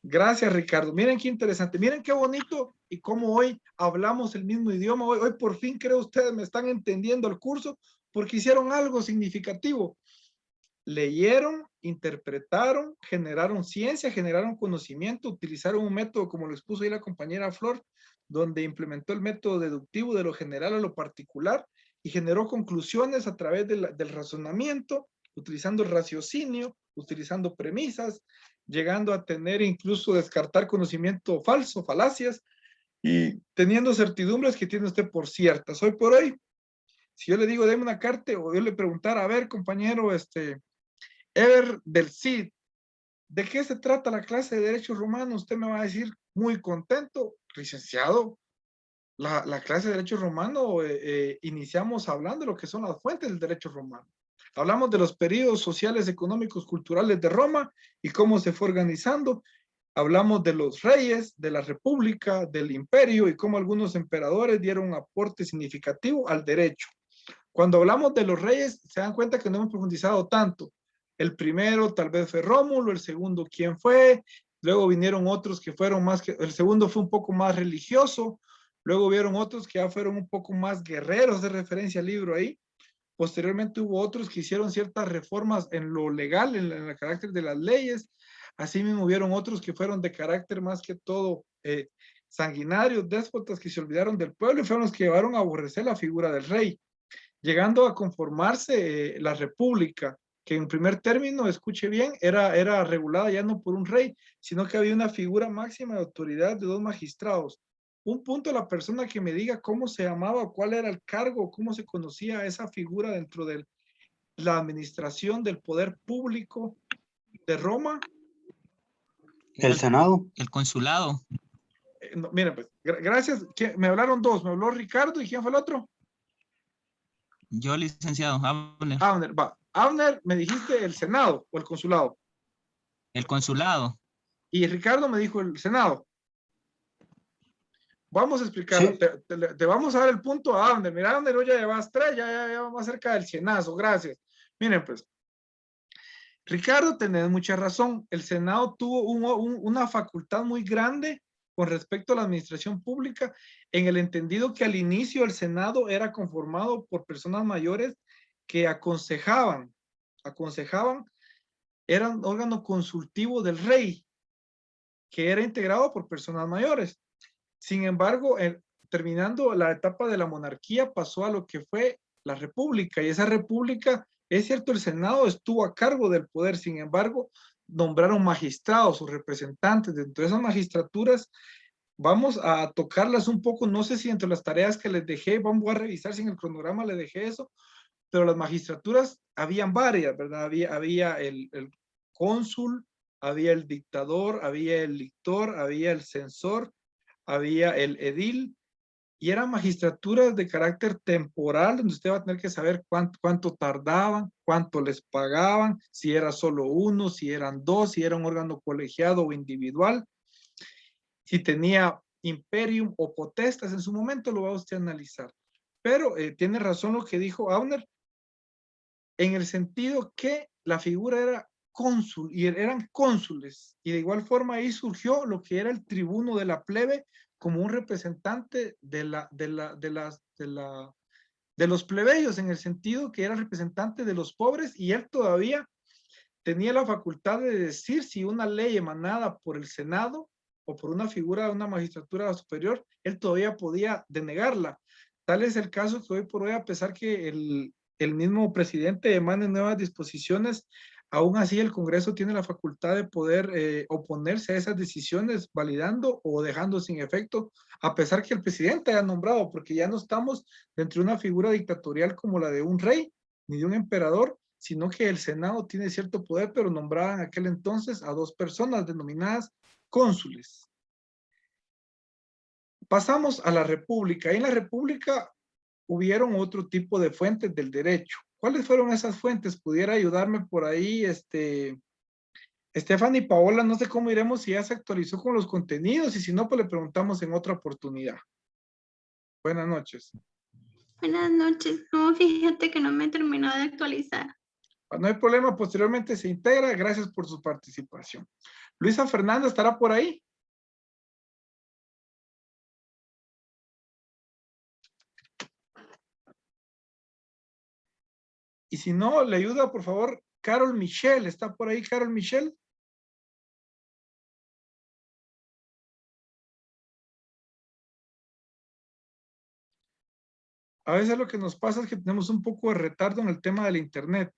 Speaker 1: Gracias, Ricardo. Miren qué interesante. Miren qué bonito y cómo hoy hablamos el mismo idioma. Hoy por fin creo ustedes me están entendiendo el curso porque hicieron algo significativo. Leyeron, interpretaron, generaron ciencia, generaron conocimiento, utilizaron un método como lo expuso ahí la compañera Flor, donde implementó el método deductivo de lo general a lo particular y generó conclusiones a través del razonamiento, utilizando el raciocinio, utilizando premisas, llegando a tener incluso descartar conocimiento falso, falacias, y teniendo certidumbres que tiene usted por ciertas. Hoy por hoy, si yo le digo, deme una carta, o yo le preguntara, a ver, compañero, Ever del CID, ¿de qué se trata la clase de Derechos Romanos? Usted me va a decir, muy contento, licenciado, la clase de Derechos Romanos, iniciamos hablando de lo que son las fuentes del derecho romano. Hablamos de los periodos sociales, económicos, culturales de Roma y cómo se fue organizando. Hablamos de los reyes, de la república, del imperio y cómo algunos emperadores dieron un aporte significativo al derecho. Cuando hablamos de los reyes, se dan cuenta que no hemos profundizado tanto. El primero tal vez fue Rómulo, el segundo quién fue, luego vinieron otros que fueron más, el segundo fue un poco más religioso, luego vieron otros que ya fueron un poco más guerreros, de referencia al libro ahí. Posteriormente hubo otros que hicieron ciertas reformas en lo legal, en el carácter de las leyes. Asimismo hubieron otros que fueron de carácter más que todo sanguinarios, déspotas que se olvidaron del pueblo y fueron los que llevaron a aborrecer la figura del rey, llegando a conformarse la república, que en primer término, escuche bien, era regulada ya no por un rey, sino que había una figura máxima de autoridad de dos magistrados. Un punto, la persona que me diga cómo se llamaba, cuál era el cargo, cómo se conocía esa figura dentro de la administración del poder público de Roma.
Speaker 12: El Senado.
Speaker 11: El consulado.
Speaker 1: No, miren, pues, gracias. Me hablaron dos, me habló Ricardo y ¿quién fue el otro?
Speaker 11: Yo, licenciado, Abner.
Speaker 1: Abner, va. Abner, me dijiste el Senado o el consulado.
Speaker 11: El consulado.
Speaker 1: Y Ricardo me dijo el Senado. Vamos a explicar,
Speaker 12: sí.
Speaker 1: te vamos a dar el punto a Abner. Mira, Abner, hoy ya llevas 3, ya vamos cerca del cienazo, gracias. Miren, pues, Ricardo, tenés mucha razón. El Senado tuvo una facultad muy grande con respecto a la administración pública, en el entendido que al inicio el Senado era conformado por personas mayores que aconsejaban, era un órgano consultivo del rey, que era integrado por personas mayores. Sin embargo, terminando la etapa de la monarquía, pasó a lo que fue la república, y esa república, es cierto, el Senado estuvo a cargo del poder, sin embargo, nombraron magistrados o representantes dentro de esas magistraturas. Vamos a tocarlas un poco, no sé si entre las tareas que les dejé, vamos a revisar si en el cronograma les dejé eso, pero las magistraturas habían varias, ¿verdad? Había el cónsul, había el dictador, había el lictor, había el censor, había el edil y eran magistraturas de carácter temporal, donde usted va a tener que saber cuánto tardaban, cuánto les pagaban, si era solo uno, si eran dos, si era un órgano colegiado o individual, si tenía imperium o potestas. En su momento lo va a usted analizar. Pero tiene razón lo que dijo Auner, en el sentido que la figura era cónsul, y eran cónsules, y de igual forma ahí surgió lo que era el tribuno de la plebe, como un representante de los plebeyos, en el sentido que era representante de los pobres, y él todavía tenía la facultad de decir si una ley emanada por el Senado o por una figura de una magistratura superior, él todavía podía denegarla. Tal es el caso que hoy por hoy, a pesar que el mismo presidente emane nuevas disposiciones, aún así el Congreso tiene la facultad de poder oponerse a esas decisiones, validando o dejando sin efecto, a pesar que el presidente haya nombrado, porque ya no estamos dentro de una figura dictatorial como la de un rey, ni de un emperador, sino que el Senado tiene cierto poder, pero nombraban en aquel entonces a 2 personas denominadas cónsules. Pasamos a la República. En la República hubieron otro tipo de fuentes del derecho. ¿Cuáles fueron esas fuentes? ¿Pudiera ayudarme por ahí, Estefany y Paola? No sé cómo iremos, si ya se actualizó con los contenidos, y si no, pues le preguntamos en otra oportunidad. Buenas noches.
Speaker 6: Buenas noches. No, fíjate que no me he terminado de actualizar.
Speaker 1: No hay problema, posteriormente se integra. Gracias por su participación. Luisa Fernanda, ¿estará por ahí? Y si no, le ayuda, por favor, Carol Michelle. ¿Está por ahí Carol Michelle? A veces lo que nos pasa es que tenemos un poco de retardo en el tema del internet.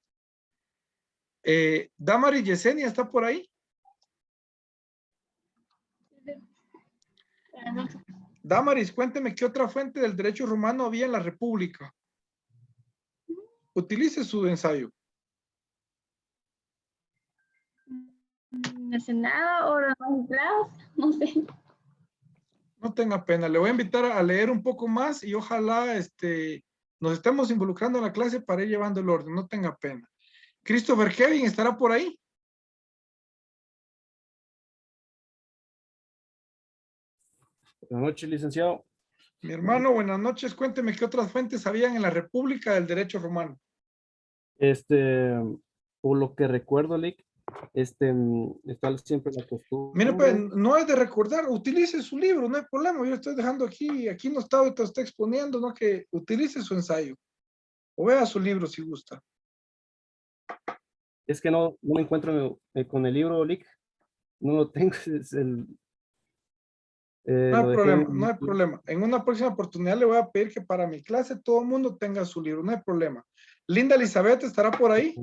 Speaker 1: Damaris Yesenia, ¿está por ahí? Damaris, cuénteme qué otra fuente del derecho romano había en la República. Utilice su ensayo.
Speaker 2: ¿El Senado o los magistrados? No sé.
Speaker 1: No tenga pena, le voy a invitar a leer un poco más y ojalá nos estemos involucrando en la clase para ir llevando el orden, no tenga pena. Christopher Kevin, ¿estará por ahí?
Speaker 13: Buenas noches, licenciado.
Speaker 1: Mi hermano, buenas noches. Cuénteme qué otras fuentes habían en la República del Derecho Romano.
Speaker 13: Por lo que recuerdo, Lick, está siempre la costumbre.
Speaker 1: Mire, pues, no es de recordar, utilice su libro, no hay problema. Yo le estoy dejando aquí no está, te está exponiendo, ¿no? Que utilice su ensayo. O vea su libro si gusta.
Speaker 13: Es que no me encuentro con el libro, Lick. No lo tengo.
Speaker 1: No hay problema, no hay problema. En una próxima oportunidad le voy a pedir que para mi clase todo el mundo tenga su libro, no hay problema. Linda Elizabeth, ¿estará por ahí?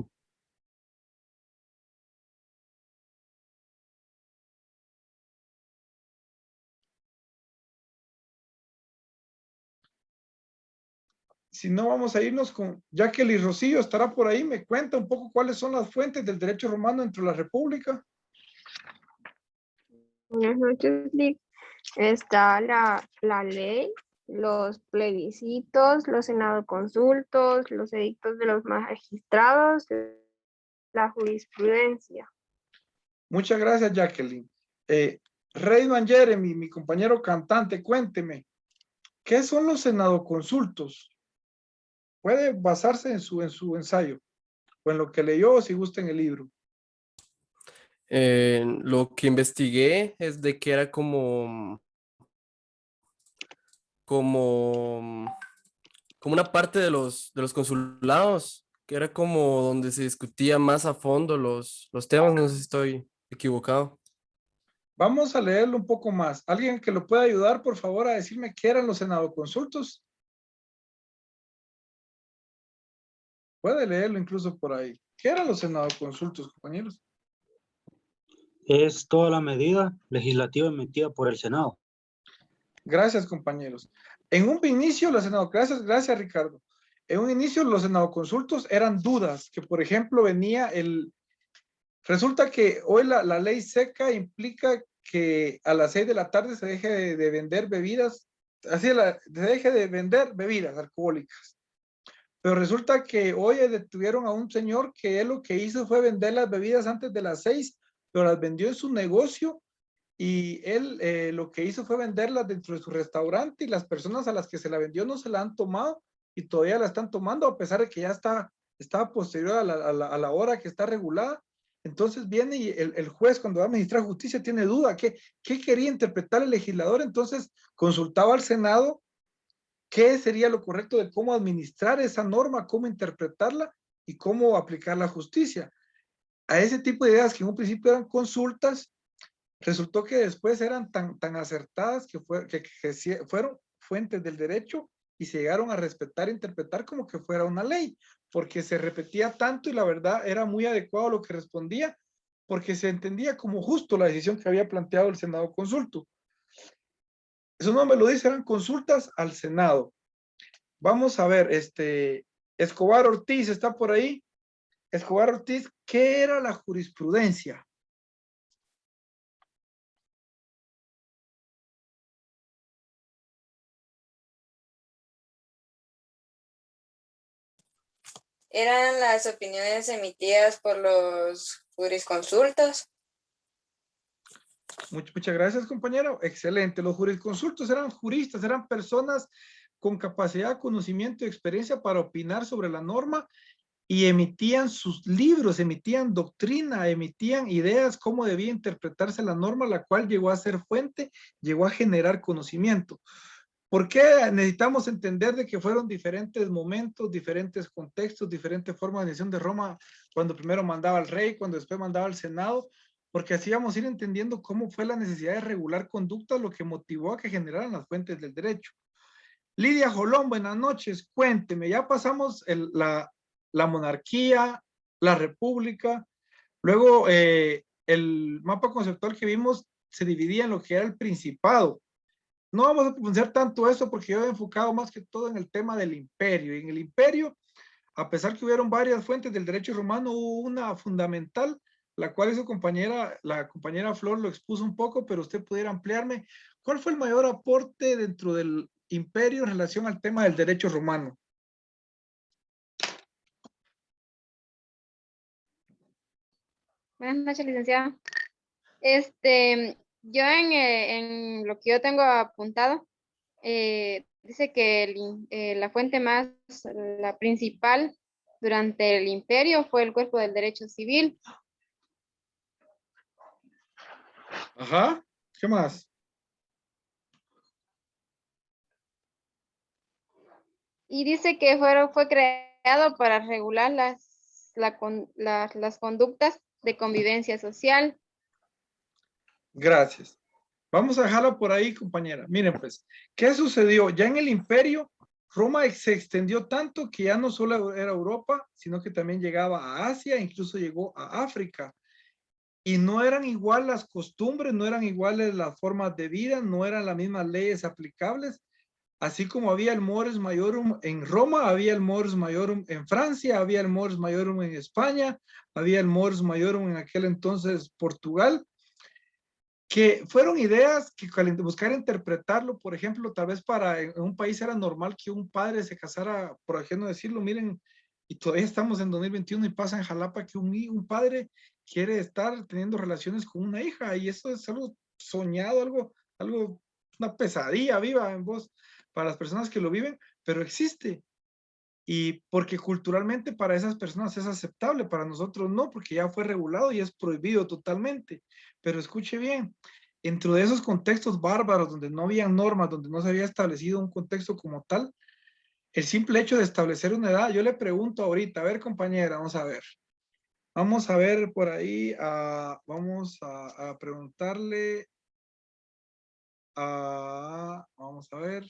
Speaker 1: Si no, vamos a irnos con Jacqueline Rocío, ¿estará por ahí? Me cuenta un poco cuáles son las fuentes del derecho romano dentro de la República.
Speaker 14: Buenas noches, Lick. Está la ley, los plebiscitos, los senadoconsultos, los edictos de los magistrados, la jurisprudencia.
Speaker 1: Muchas gracias, Jacqueline. Reyman Jeremy, mi compañero cantante, cuénteme, ¿qué son los senadoconsultos? Puede basarse en su ensayo, o en lo que leyó, si gusta, en el libro.
Speaker 15: Lo que investigué es de que era como una parte de los consulados, que era como donde se discutía más a fondo los temas. No sé si estoy equivocado.
Speaker 1: Vamos a leerlo un poco más. ¿Alguien que lo pueda ayudar, por favor, a decirme qué eran los senadoconsultos? Puede leerlo incluso por ahí. ¿Qué eran los senadoconsultos, compañeros?
Speaker 12: Es toda la medida legislativa emitida por el Senado.
Speaker 1: Gracias, compañeros. En un inicio, los senadocracias, gracias, Ricardo. En un inicio, los senadoconsultos eran dudas, que por ejemplo venía resulta que hoy la ley seca implica que a las 6 de la tarde se deje de vender bebidas deje de vender bebidas alcohólicas. Pero resulta que hoy detuvieron a un señor que él lo que hizo fue vender las bebidas antes de las 6, pero las vendió en su negocio y él lo que hizo fue venderlas dentro de su restaurante y las personas a las que se la vendió no se la han tomado y todavía la están tomando a pesar de que ya está posterior a la hora que está regulada. Entonces viene y el juez cuando va a administrar justicia tiene duda. ¿Qué quería interpretar el legislador? Entonces consultaba al Senado qué sería lo correcto de cómo administrar esa norma, cómo interpretarla y cómo aplicar la justicia. A ese tipo de ideas que en un principio eran consultas, resultó que después eran tan acertadas que fueron fuentes del derecho y se llegaron a respetar e interpretar como que fuera una ley, porque se repetía tanto y la verdad era muy adecuado lo que respondía, porque se entendía como justo la decisión que había planteado el Senado consulto. Eso no me lo dice, eran consultas al Senado. Vamos a ver, Escobar Ortiz está por ahí. Escobar Ortiz, ¿qué era la jurisprudencia?
Speaker 3: Eran las opiniones emitidas por los jurisconsultos.
Speaker 1: Muchas gracias, compañero. Excelente. Los jurisconsultos eran juristas, eran personas con capacidad, conocimiento y experiencia para opinar sobre la norma y emitían sus libros, emitían doctrina, emitían ideas cómo debía interpretarse la norma, la cual llegó a ser fuente, llegó a generar conocimiento. ¿Por qué necesitamos entender de que fueron diferentes momentos, diferentes contextos, diferentes formas de decisión de Roma, cuando primero mandaba al rey, cuando después mandaba al Senado? Porque así vamos a ir entendiendo cómo fue la necesidad de regular conducta, lo que motivó a que generaran las fuentes del derecho. Lidia Jolón, buenas noches, cuénteme, ya pasamos la monarquía, la república, luego el mapa conceptual que vimos se dividía en lo que era el principado. No vamos a profundizar tanto eso porque yo he enfocado más que todo en el tema del imperio. Y en el imperio, a pesar que hubieron varias fuentes del derecho romano, hubo una fundamental, la cual su compañera, la compañera Flor lo expuso un poco, pero usted pudiera ampliarme. ¿Cuál fue el mayor aporte dentro del imperio en relación al tema del derecho romano?
Speaker 16: Buenas noches, licenciada. Yo en lo que yo tengo apuntado, dice que la fuente la principal durante el imperio fue el cuerpo del derecho civil.
Speaker 1: Ajá, ¿qué más?
Speaker 16: Y dice que fue creado para regular las conductas de convivencia social.
Speaker 1: Gracias. Vamos a dejarlo por ahí, compañera. Miren pues, ¿qué sucedió? Ya en el imperio, Roma se extendió tanto que ya no solo era Europa, sino que también llegaba a Asia, incluso llegó a África. Y no eran igual las costumbres, no eran iguales las formas de vida, no eran las mismas leyes aplicables. Así como había el mores maiorum en Roma, había el mores maiorum en Francia, había el mores maiorum en España, había el mores maiorum en aquel entonces Portugal, que fueron ideas que al buscar interpretarlo, por ejemplo, tal vez en un país era normal que un padre se casara, por ejemplo decirlo, miren, y todavía estamos en 2021 y pasa en Jalapa que un padre quiere estar teniendo relaciones con una hija, y eso es algo soñado, una pesadilla viva en vos para las personas que lo viven, pero existe. Y porque culturalmente para esas personas es aceptable, para nosotros no, porque ya fue regulado y es prohibido totalmente. Pero escuche bien, dentro de esos contextos bárbaros donde no había normas, donde no se había establecido un contexto como tal, el simple hecho de establecer una edad, yo le pregunto ahorita, a ver compañera, vamos a ver por ahí, vamos a preguntarle vamos a ver.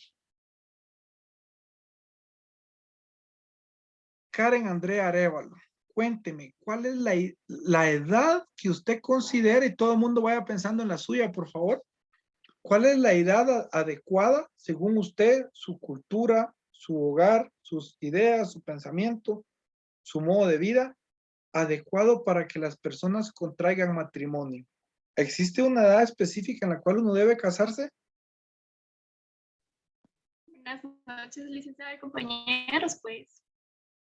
Speaker 1: Karen Andrea Arevalo, cuénteme, ¿cuál es la edad que usted considera, y todo el mundo vaya pensando en la suya, por favor? ¿Cuál es la edad adecuada, según usted, su cultura, su hogar, sus ideas, su pensamiento, su modo de vida, adecuado para que las personas contraigan matrimonio? ¿Existe una edad específica en la cual uno debe casarse?
Speaker 17: noches, licenciada y compañeros. Pues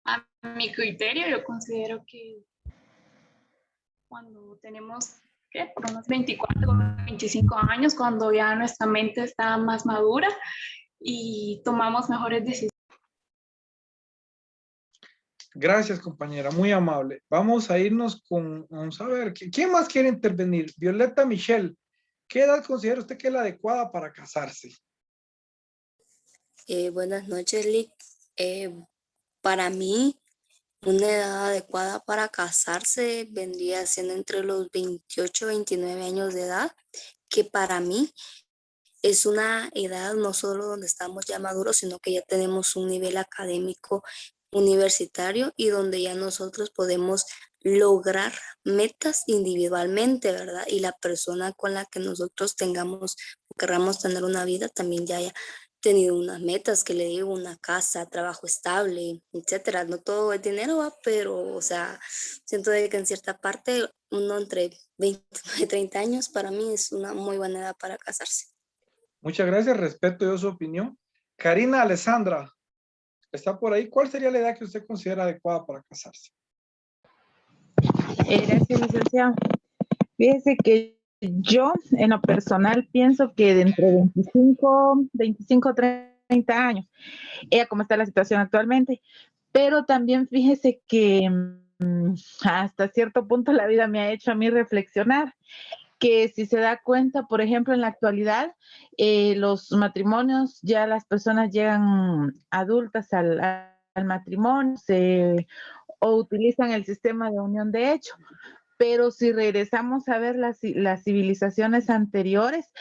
Speaker 17: a mi criterio yo considero que cuando tenemos por unos 24 o 25 años, cuando ya nuestra mente está más madura y tomamos mejores decisiones.
Speaker 1: Gracias, compañera, muy amable. Vamos a irnos con, vamos a ver, ¿quién más quiere intervenir? Violeta Michelle, ¿qué edad considera usted que es la adecuada para casarse?
Speaker 18: Buenas noches, Lick. Para mí, una edad adecuada para casarse vendría siendo entre los 28 y 29 años de edad, que para mí es una edad no solo donde estamos ya maduros, sino que ya tenemos un nivel académico universitario y donde ya nosotros podemos lograr metas individualmente, ¿verdad? Y la persona con la que nosotros tengamos o querramos tener una vida también ya haya tenido unas metas, que le digo, una casa, trabajo estable, etcétera. No todo es dinero, ¿va? Pero, o sea, siento de que en cierta parte uno entre 20 y 30 años para mí es una muy buena edad para casarse.
Speaker 1: Muchas gracias, respeto yo su opinión. Karina Alessandra, ¿está por ahí? ¿Cuál sería la edad que usted considera adecuada para casarse?
Speaker 19: Gracias, licenciado. Fíjese que yo, en lo personal, pienso que de entre 25 30 años, como está la situación actualmente, pero también fíjese que hasta cierto punto la vida me ha hecho a mí reflexionar, que si se da cuenta, por ejemplo, en la actualidad, los matrimonios, ya las personas llegan adultas al matrimonio, o utilizan el sistema de unión de hecho. Pero si regresamos a ver las civilizaciones anteriores,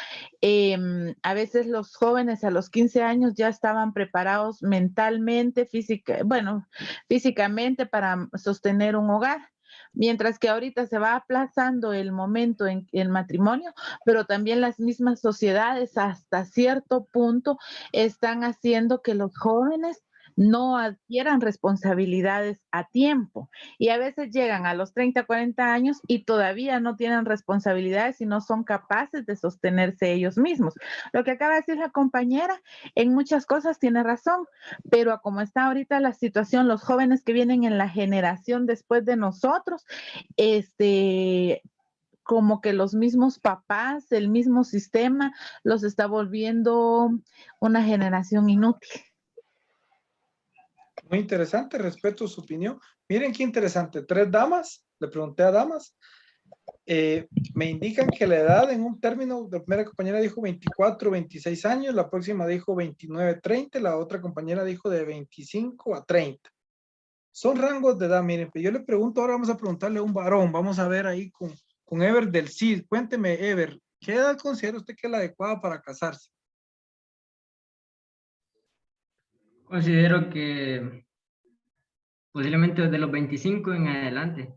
Speaker 19: a veces los jóvenes a los 15 años ya estaban preparados mentalmente, físicamente para sostener un hogar. Mientras que ahorita se va aplazando el momento en el matrimonio, pero también las mismas sociedades hasta cierto punto están haciendo que los jóvenes no adquieran responsabilidades a tiempo y a veces llegan a los 30, 40 años y todavía no tienen responsabilidades y no son capaces de sostenerse ellos mismos. Lo que acaba de decir la compañera, en muchas cosas tiene razón, pero como está ahorita la situación, los jóvenes que vienen en la generación después de nosotros, como que los mismos papás, el mismo sistema, los está volviendo una generación inútil.
Speaker 1: Muy interesante, respeto su opinión. Miren qué interesante, 3 damas, le pregunté a damas, me indican que la edad en un término, la primera compañera dijo 24, 26 años, la próxima dijo 29, 30, la otra compañera dijo de 25 a 30. Son rangos de edad, miren, yo le pregunto, ahora vamos a preguntarle a un varón, vamos a ver ahí con Ever del CID. Cuénteme, Ever, ¿qué edad considera usted que es la adecuada para casarse?
Speaker 20: Considero que posiblemente desde los 25 en adelante,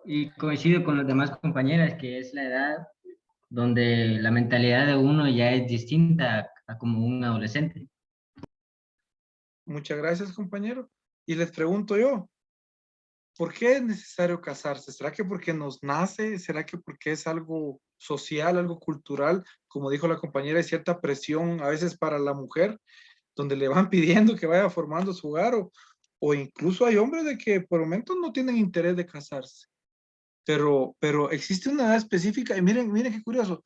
Speaker 20: y coincido con las demás compañeras que es la edad donde la mentalidad de uno ya es distinta a como un adolescente.
Speaker 1: Muchas gracias, compañero. Y les pregunto yo, ¿por qué es necesario casarse? ¿Será que porque nos nace? ¿Será que porque es algo social, algo cultural? Como dijo la compañera, hay cierta presión a veces para la mujer, donde le van pidiendo que vaya formando su hogar, o incluso hay hombres de que por momentos no tienen interés de casarse. Pero existe una edad específica, y miren qué curioso,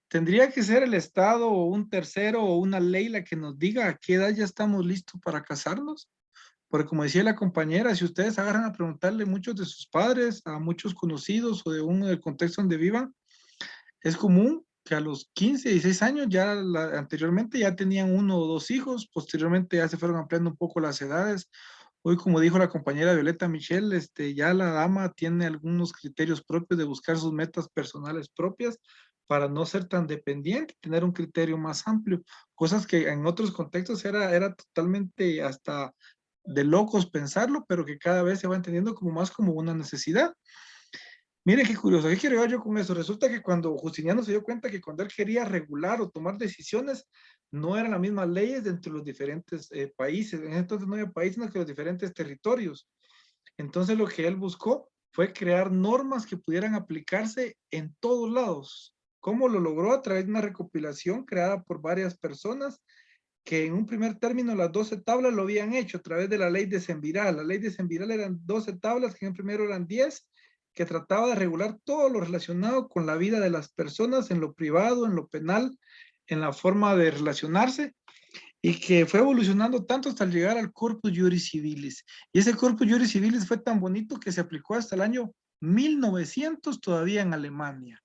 Speaker 1: tendría que ser el Estado o un tercero o una ley la que nos diga a qué edad ya estamos listos para casarnos. Porque como decía la compañera, si ustedes agarran a preguntarle a muchos de sus padres, a muchos conocidos o de uno del contexto donde vivan, es común que a los 15, 16 años ya anteriormente ya tenían 1 o 2 hijos, posteriormente ya se fueron ampliando un poco las edades. Hoy, como dijo la compañera Violeta Michelle, ya la dama tiene algunos criterios propios de buscar sus metas personales propias para no ser tan dependiente, tener un criterio más amplio, cosas que en otros contextos era totalmente hasta de locos pensarlo, pero que cada vez se va entendiendo como más como una necesidad. Miren qué curioso, ¿qué quiero yo con eso? Resulta que cuando Justiniano se dio cuenta que cuando él quería regular o tomar decisiones, no eran las mismas leyes entre los diferentes países. En entonces no había países, sino que los diferentes territorios. Entonces lo que él buscó fue crear normas que pudieran aplicarse en todos lados. ¿Cómo lo logró? A través de una recopilación creada por varias personas que en un primer término las 12 tablas lo habían hecho a través de la ley de Semviral. La ley de Semviral eran 12 tablas, que en el primero eran 10, que trataba de regular todo lo relacionado con la vida de las personas en lo privado, en lo penal, en la forma de relacionarse, y que fue evolucionando tanto hasta llegar al Corpus Juris Civilis. Y ese Corpus Juris Civilis fue tan bonito que se aplicó hasta el año 1900 todavía en Alemania.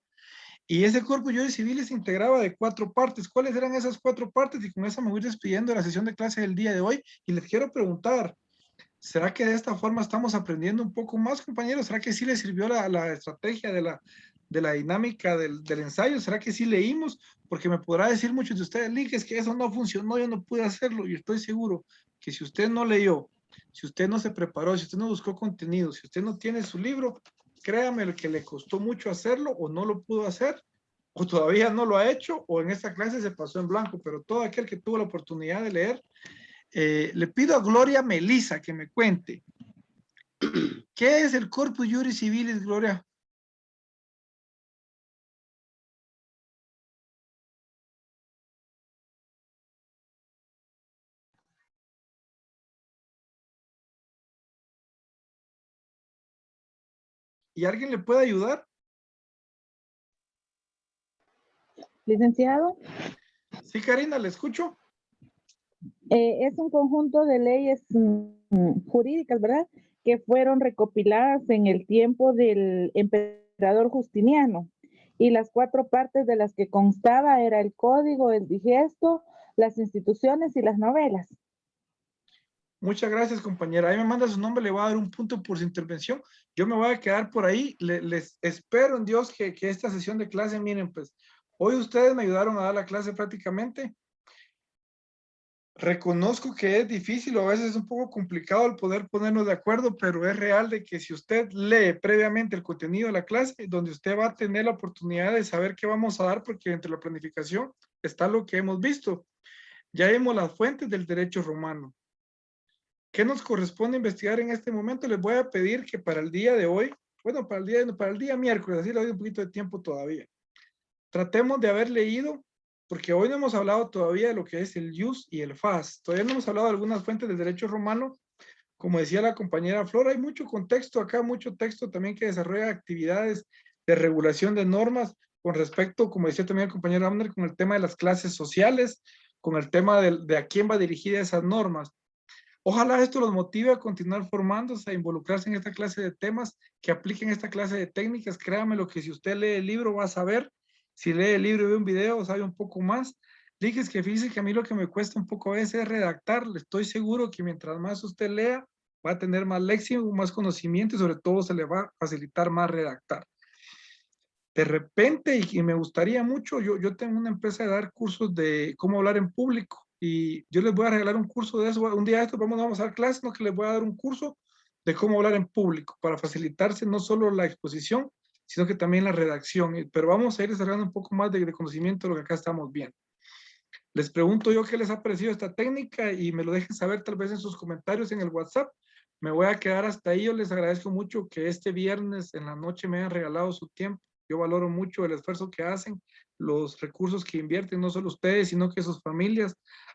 Speaker 1: Y ese Corpus Juris Civilis se integraba de 4 partes. ¿Cuáles eran esas 4 partes? Y con eso me voy despidiendo de la sesión de clase del día de hoy. Y les quiero preguntar, ¿será que de esta forma estamos aprendiendo un poco más, compañeros? ¿Será que sí les sirvió la estrategia de la dinámica del ensayo? ¿Será que sí leímos? Porque me podrá decir muchos de ustedes, Lick, es que eso no funcionó, yo no pude hacerlo. Y estoy seguro que si usted no leyó, si usted no se preparó, si usted no buscó contenido, si usted no tiene su libro, créame que le costó mucho hacerlo o no lo pudo hacer, o todavía no lo ha hecho, o en esta clase se pasó en blanco. Pero todo aquel que tuvo la oportunidad de leer, le pido a Gloria Melisa que me cuente, ¿qué es el Corpus Juris Civilis, Gloria? ¿Y alguien le puede ayudar?
Speaker 19: Licenciado.
Speaker 1: Sí, Karina, ¿le escucho?
Speaker 19: Es un conjunto de leyes jurídicas, ¿verdad? Que fueron recopiladas en el tiempo del emperador Justiniano. Y las 4 partes de las que constaba era el código, el digesto, las instituciones y las novelas.
Speaker 1: Muchas gracias, compañera. Ahí me manda su nombre, le voy a dar un punto por su intervención. Yo me voy a quedar por ahí. Les espero en Dios que esta sesión de clase, miren, pues, hoy ustedes me ayudaron a dar la clase prácticamente. Reconozco que es difícil o a veces es un poco complicado el poder ponernos de acuerdo, pero es real de que si usted lee previamente el contenido de la clase, donde usted va a tener la oportunidad de saber qué vamos a dar, porque entre la planificación está lo que hemos visto. Ya vimos las fuentes del derecho romano. ¿Qué nos corresponde investigar en este momento? Les voy a pedir que para el día de hoy, bueno, para el día miércoles, así le doy un poquito de tiempo todavía, tratemos de haber leído, porque hoy no hemos hablado todavía de lo que es el jus y el fas. Todavía no hemos hablado de algunas fuentes del derecho romano. Como decía la compañera Flor, hay mucho contexto acá, mucho texto también que desarrolla actividades de regulación de normas con respecto, como decía también el compañero Abner, con el tema de las clases sociales, con el tema de a quién va dirigida esas normas. Ojalá esto los motive a continuar formándose, a involucrarse en esta clase de temas, que apliquen esta clase de técnicas. Créanme lo que si usted lee el libro va a saber. Si lee el libro y ve un video, sabe un poco más. Dígase que fíjese que a mí lo que me cuesta un poco a veces es redactar. Estoy seguro que mientras más usted lea, va a tener más léxico, más conocimiento y sobre todo se le va a facilitar más redactar. De repente, y me gustaría mucho, yo tengo una empresa de dar cursos de cómo hablar en público y yo les voy a regalar un curso de eso. Un día de esto vamos a dar clases, no que les voy a dar un curso de cómo hablar en público para facilitarse no solo la exposición, sino que también la redacción. Pero vamos a ir desarrollando un poco más de conocimiento de lo que acá estamos viendo. Les pregunto yo qué les ha parecido esta técnica y me lo dejen saber tal vez en sus comentarios en el WhatsApp. Me voy a quedar hasta ahí. Yo les agradezco mucho que este viernes en la noche me hayan regalado su tiempo. Yo valoro mucho el esfuerzo que hacen, los recursos que invierten, no solo ustedes, sino que sus familias.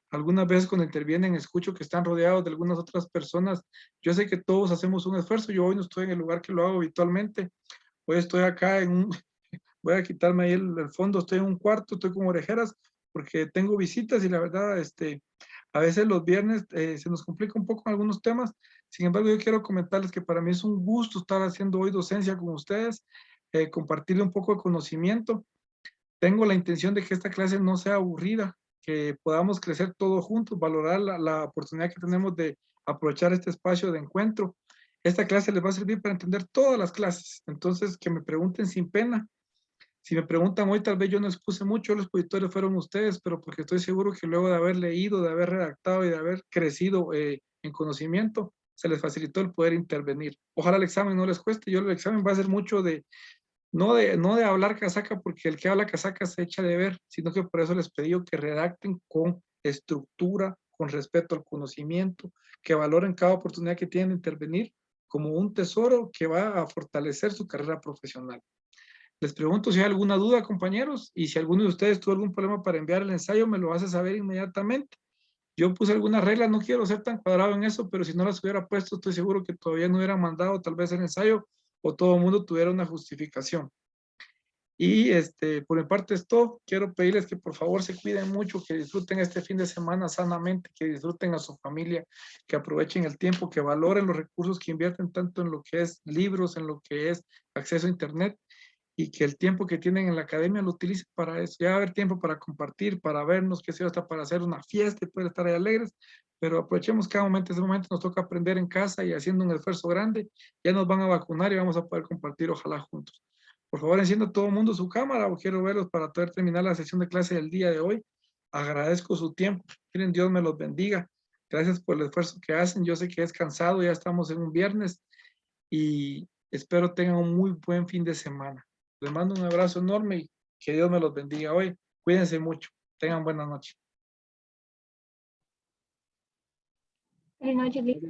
Speaker 1: Algunas veces cuando intervienen escucho que están rodeados de algunas otras personas. Yo sé que todos hacemos un esfuerzo. Yo hoy no estoy en el lugar que lo hago habitualmente. Hoy estoy acá voy a quitarme ahí el fondo, estoy en un cuarto, estoy con orejeras porque tengo visitas y la verdad, a veces los viernes se nos complica un poco en algunos temas. Sin embargo, yo quiero comentarles que para mí es un gusto estar haciendo hoy docencia con ustedes, compartirle un poco de conocimiento. Tengo la intención de que esta clase no sea aburrida, que podamos crecer todos juntos, valorar la oportunidad que tenemos de aprovechar este espacio de encuentro. Esta clase les va a servir para entender todas las clases, entonces que me pregunten sin pena. Si me preguntan hoy, tal vez yo no expuse mucho, los expositores fueron ustedes, pero porque estoy seguro que luego de haber leído, de haber redactado y de haber crecido en conocimiento, se les facilitó el poder intervenir. Ojalá el examen no les cueste. Yo el examen va a ser mucho no de hablar casaca, porque el que habla casaca se echa de ver, sino que por eso les pedí que redacten con estructura, con respeto al conocimiento, que valoren cada oportunidad que tienen de intervenir como un tesoro que va a fortalecer su carrera profesional. Les pregunto si hay alguna duda, compañeros, y si alguno de ustedes tuvo algún problema para enviar el ensayo, me lo hace saber inmediatamente. Yo puse algunas reglas, no quiero ser tan cuadrado en eso, pero si no las hubiera puesto, estoy seguro que todavía no hubieran mandado tal vez el ensayo o todo el mundo tuviera una justificación. Y por mi parte es todo. Quiero pedirles que por favor se cuiden mucho, que disfruten este fin de semana sanamente, que disfruten a su familia, que aprovechen el tiempo, que valoren los recursos que invierten tanto en lo que es libros, en lo que es acceso a internet, y que el tiempo que tienen en la academia lo utilicen para eso. Ya va a haber tiempo para compartir, para vernos, que sea hasta para hacer una fiesta y poder estar ahí alegres, pero aprovechemos cada momento. Ese momento nos toca aprender en casa y haciendo un esfuerzo grande. Ya nos van a vacunar y vamos a poder compartir, ojalá juntos. Por favor, encienda todo el mundo su cámara o quiero verlos para poder terminar la sesión de clase del día de hoy. Agradezco su tiempo. Miren, Dios me los bendiga. Gracias por el esfuerzo que hacen. Yo sé que es cansado, ya estamos en un viernes y espero tengan un muy buen fin de semana. Les mando un abrazo enorme y que Dios me los bendiga hoy. Cuídense mucho. Tengan buenas noches.
Speaker 5: Buenas noches, Lick.